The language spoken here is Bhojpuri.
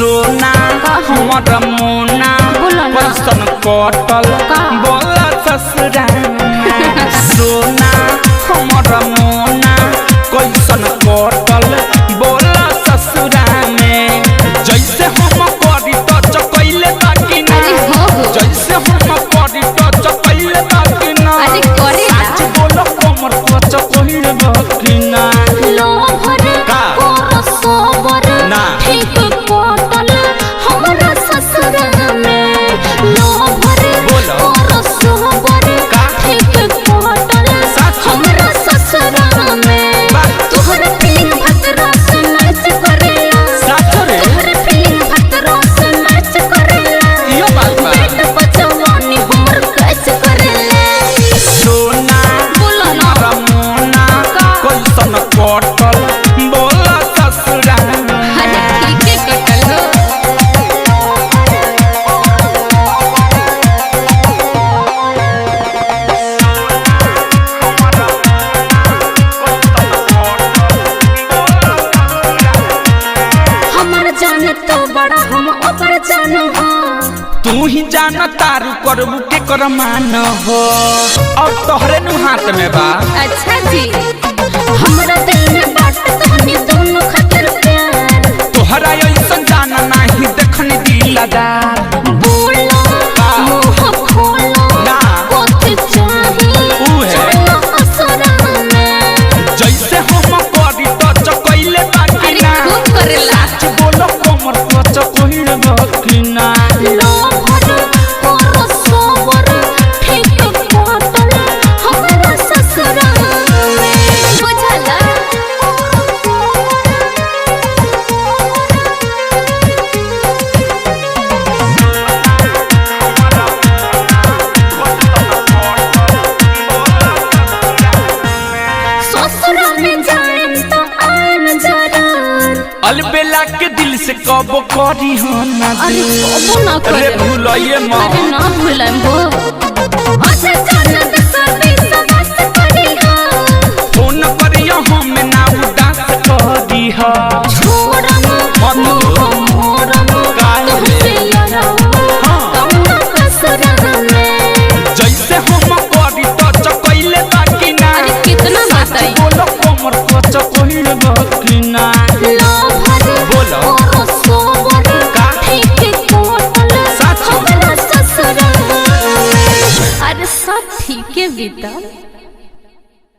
सोना हमर मोना कैसन कटल बोला ससुरा सोना हमर मोना कैसन कटल बोला ससुरा में जैसे हम करी तो चकैले बाकी ना जैसे हम करी तो चकैले बाकी ना सच बोलो कमर को चकैले बाकी ना लो भर को सोबर ना ठीक कटल हमरा ससुरा में लो भर को सोबर ठीक कटल हमरा ससुरा में तोहर फीलिंग भतरा से मैच करेला तोहर फीलिंग भतरा से मैच करेला यो बात बा पेट पचवानी हमर कैसे करेला सोना बोलो ना रमोना कैसन कटल बोला ससुरा अरे ठीक है कटल हो हमर जान तो बड़ा हम ओकर जान हो तू ही जान तारू करबू के कर मान हो और तोहरे नु हाथ में बा अच्छा जी हमरा दिल में बात तोहनी दोनों खातिर प्यार तोहरा ऐसन जाना नहीं देखने दिलदार बोलो मुंह खोलो ना कोथि चाही ऊ है चलो असरा में जैसे हम करी तो चकैले बाकी अरे ना खूब करेला सच बोलो कमर को चकैले बाकी ना लो भर को सोबर ठीक कटल हमरा ससुरा में बुझला ससुरा में जाएम तो आएम जरूर अलबेला के दिल से कब करी हो ना अरे कबो ना अरे करे भूलिए माँ अरे ना भूलम हो अच्छा जानत सबे सबस करी हो फोन करियो हम ना उदास करी हो छोड़म मोरम काहे? तुमसे यारा हाँ। कौना कसरा में जैसे हम करी तो चकैले बाकी ना अरे कितना बताई बोलो कमर को चकैले बाकी ना लो भर बोलो को सोबर का? ठीक कटल सच? हमरा ससुरा में अरे सब ठीक है बीता